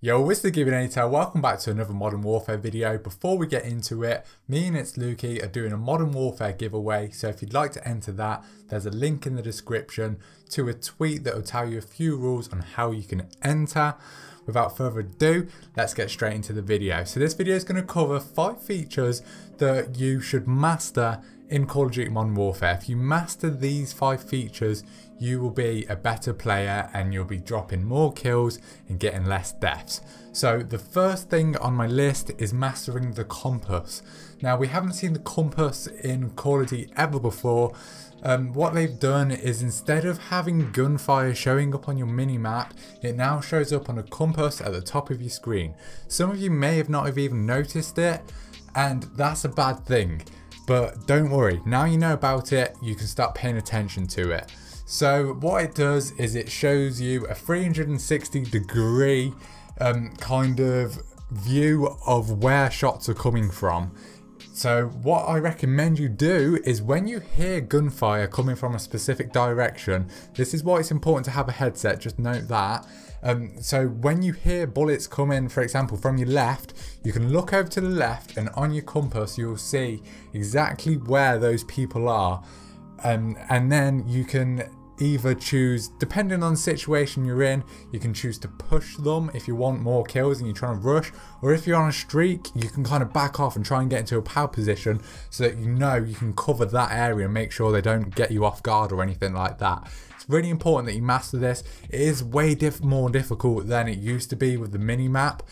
Yo, it's TheGIBBYNATR. Welcome back to another Modern Warfare video. Before we get into it, me and it's Lukey are doing a Modern Warfare giveaway. So if you'd like to enter that, there's a link in the description to a tweet that will tell you a few rules on how you can enter. Without further ado, let's get straight into the video. So this video is going to cover 5 features that you should master in Call of Duty Modern Warfare. If you master these 5 features, you will be a better player and you'll be dropping more kills and getting less deaths. So the first thing on my list is mastering the compass. Now, we haven't seen the compass in Call of Duty ever before. What they've done is, instead of having gunfire showing up on your mini-map, it now shows up on a compass at the top of your screen. Some of you may have not have even noticed it, and that's a bad thing. But don't worry, now you know about it, you can start paying attention to it. So what it does is it shows you a 360-degree kind of view of where shots are coming from. So what I recommend you do is, when you hear gunfire coming from a specific direction, this is why it's important to have a headset, just note that. So when you hear bullets coming, for example, from your left, you can look over to the left, and on your compass you'll see exactly where those people are. And then you can either choose, depending on the situation you're in, you can choose to push them if you want more kills and you're trying to rush, or if you're on a streak, you can kind of back off and try and get into a power position so that you know you can cover that area and make sure they don't get you off guard or anything like that. It's really important that you master this. It is way more difficult than it used to be with the mini-map.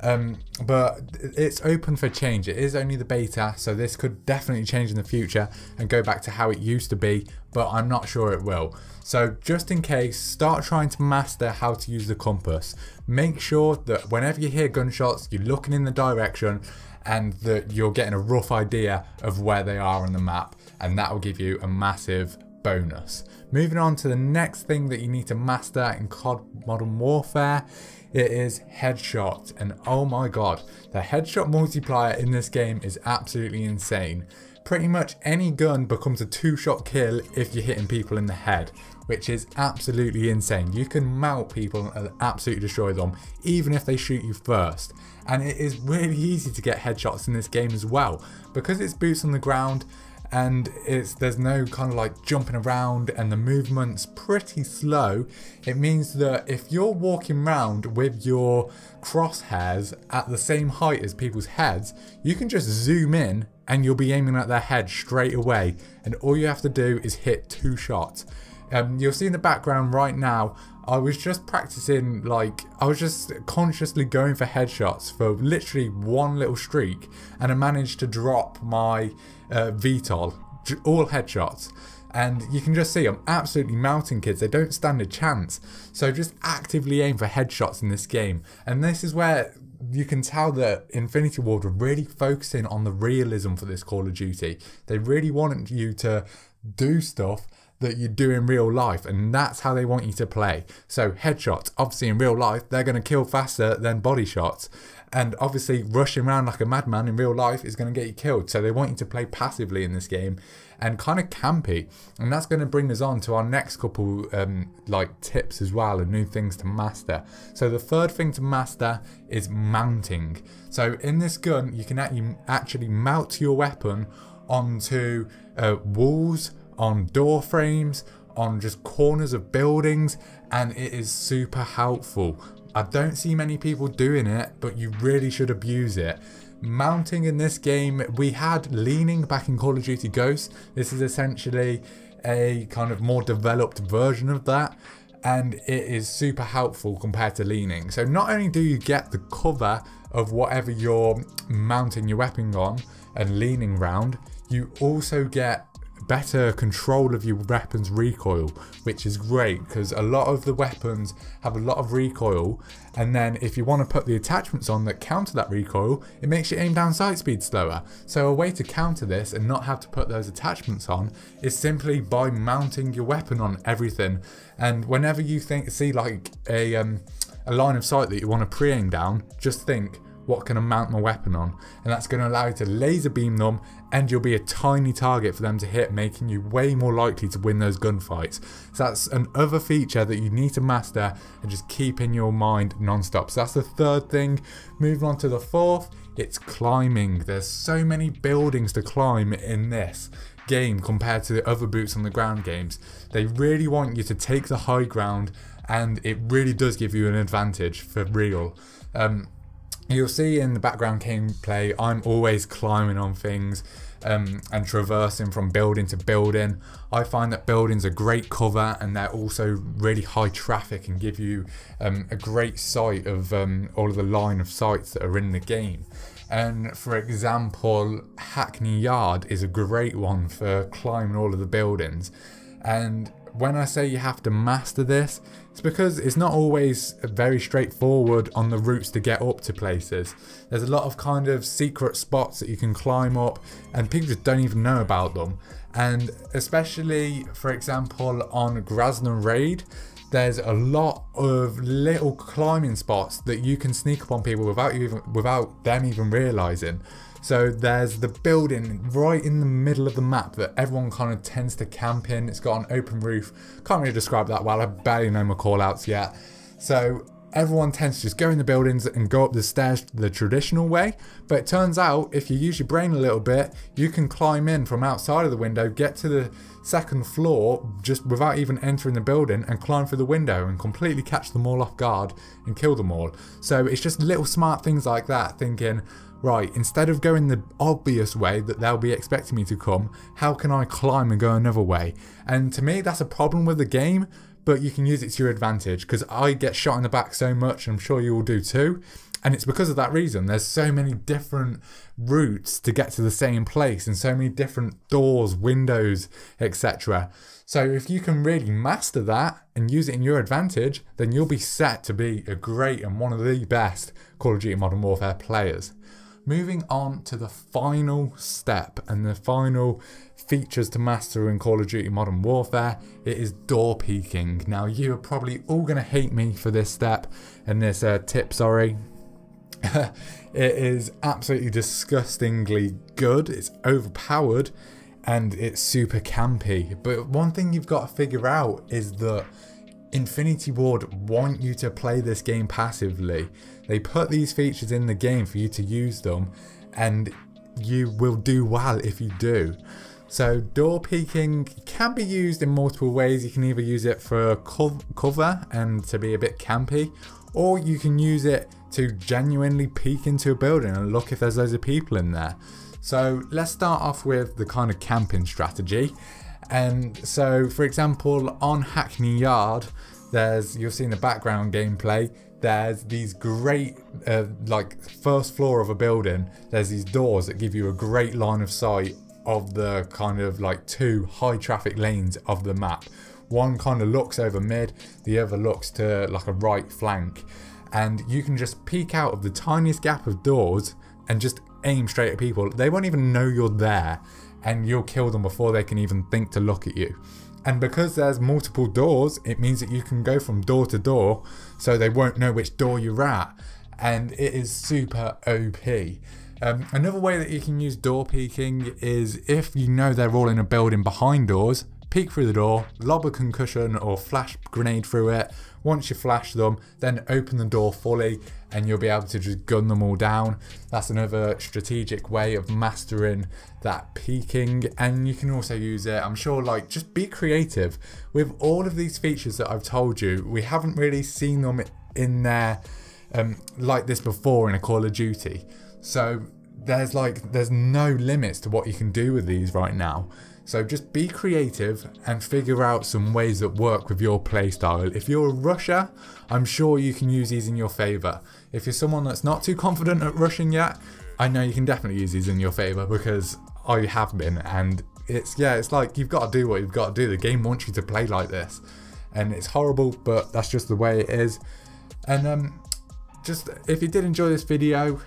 But it's open for change. It is only the beta, so this could definitely change in the future and go back to how it used to be, but I'm not sure it will. So just in case, start trying to master how to use the compass. Make sure that whenever you hear gunshots, you're looking in the direction and that you're getting a rough idea of where they are on the map, and that will give you a massive bonus. Moving on to the next thing that you need to master in COD Modern Warfare, it is headshots. And oh my god, the headshot multiplier in this game is absolutely insane. Pretty much any gun becomes a 2-shot kill if you're hitting people in the head, which is absolutely insane. You can mount people and absolutely destroy them, even if they shoot you first. And it is really easy to get headshots in this game as well, because it's boots on the ground. And there's no kind of like jumping around, and the movement's pretty slow. It means that if you're walking around with your crosshairs at the same height as people's heads, you can just zoom in and you'll be aiming at their head straight away, and all you have to do is hit 2 shots. You'll see in the background right now, I was just practicing, I was just consciously going for headshots for literally one little streak, and I managed to drop my VTOL, all headshots. And you can just see I'm absolutely melting kids. They don't stand a chance. So just actively aim for headshots in this game. And this is where you can tell that Infinity Ward are really focusing on the realism for this Call of Duty. They really want you to do stuff that you do in real life, and that's how they want you to play. So headshots, obviously in real life, they're going to kill faster than body shots. And obviously rushing around like a madman in real life is going to get you killed. So they want you to play passively in this game and kind of campy. And that's going to bring us on to our next couple tips as well, and new things to master. So the third thing to master is mounting. So in this gun, you can actually mount your weapon onto walls, on door frames, on just corners of buildings, and it is super helpful. I don't see many people doing it, but you really should abuse it. Mounting in this game, we had leaning back in Call of Duty Ghosts. This is essentially a kind of more developed version of that, and it is super helpful compared to leaning. So not only do you get the cover of whatever you're mounting your weapon on and leaning round, you also get better control of your weapon's recoil, which is great because a lot of the weapons have a lot of recoil, and then if you want to put the attachments on that counter that recoil, it makes your aim down sight speed slower. So a way to counter this and not have to put those attachments on is simply by mounting your weapon on everything. And whenever you see like a line of sight that you want to pre-aim down, just think, what can I mount my weapon on, and that's going to allow you to laser beam them, and you'll be a tiny target for them to hit, making you way more likely to win those gunfights. So that's another feature that you need to master and just keep in your mind non-stop. So that's the third thing. Moving on to the fourth, it's climbing. There's so many buildings to climb in this game compared to the other boots on the ground games. They really want you to take the high ground, and it really does give you an advantage for real. You'll see in the background gameplay, I'm always climbing on things and traversing from building to building. I find that buildings are great cover, and they're also really high traffic and give you a great sight of all of the line of sights that are in the game. And for example, Hackney Yard is a great one for climbing all of the buildings. And when I say you have to master this, it's because it's not always very straightforward on the routes to get up to places. There's a lot of kind of secret spots that you can climb up, and people just don't even know about them. And especially, for example, on Grasna Raid, there's a lot of little climbing spots that you can sneak up on people without them even realizing. So there's the building right in the middle of the map that everyone kind of tends to camp in. It's got an open roof. Can't really describe that well. I barely know my callouts yet. So everyone tends to just go in the buildings and go up the stairs the traditional way. But it turns out, if you use your brain a little bit, you can climb in from outside of the window, get to the second floor just without even entering the building, and climb through the window and completely catch them all off guard and kill them all. So it's just little smart things like that, thinking, right, instead of going the obvious way that they'll be expecting me to come, how can I climb and go another way? And to me, that's a problem with the game, but you can use it to your advantage, because I get shot in the back so much, and I'm sure you will do too. And it's because of that reason. There's so many different routes to get to the same place, and so many different doors, windows, etc. So if you can really master that and use it in your advantage, then you'll be set to be a great and one of the best Call of Duty Modern Warfare players. Moving on to the final step and the final features to master in Call of Duty Modern Warfare, it is door peeking. Now, you are probably all going to hate me for this step and this tip, sorry. It is absolutely disgustingly good, it's overpowered, and it's super campy. But one thing you've got to figure out is that Infinity Ward want you to play this game passively. They put these features in the game for you to use them, and you will do well if you do. So door peeking can be used in multiple ways. You can either use it for cover and to be a bit campy, or you can use it to genuinely peek into a building and look if there's loads of people in there. So let's start off with the kind of camping strategy. And so, for example, on Hackney Yard, you'll see in the background gameplay, there's these great, like first floor of a building, there's these doors that give you a great line of sight of the kind of like two high traffic lanes of the map. One kind of looks over mid, the other looks to like a right flank. And you can just peek out of the tiniest gap of doors and just aim straight at people. They won't even know you're there, and you'll kill them before they can even think to look at you. And because there's multiple doors, it means that you can go from door to door, so they won't know which door you're at, and it is super OP. Another way that you can use door peeking is if you know they're all in a building behind doors, peek through the door, lob a concussion or flash grenade through it. Once you flash them, then open the door fully and you'll be able to just gun them all down. That's another strategic way of mastering that peeking, and you can also use it, I'm sure, like, just be creative. With all of these features that I've told you, we haven't really seen them in there like this before in a Call of Duty. So there's no limits to what you can do with these right now. So just be creative and figure out some ways that work with your playstyle. If you're a rusher, I'm sure you can use these in your favour. If you're someone that's not too confident at rushing yet, I know you can definitely use these in your favour, because I have been, and it's like you've got to do what you've got to do. The game wants you to play like this, and it's horrible, but that's just the way it is. And just if you did enjoy this video,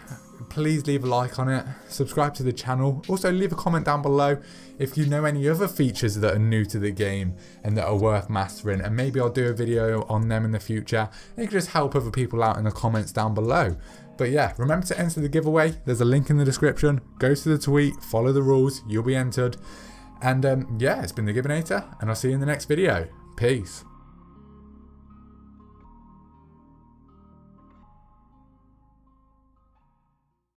please leave a like on it, subscribe to the channel. Also leave a comment down below if you know any other features that are new to the game and that are worth mastering, and maybe I'll do a video on them in the future. And you can just help other people out in the comments down below. But yeah, remember to enter the giveaway. There's a link in the description. Go to the tweet, follow the rules, you'll be entered. And yeah, it's been TheGIBBYNATR, and I'll see you in the next video. Peace.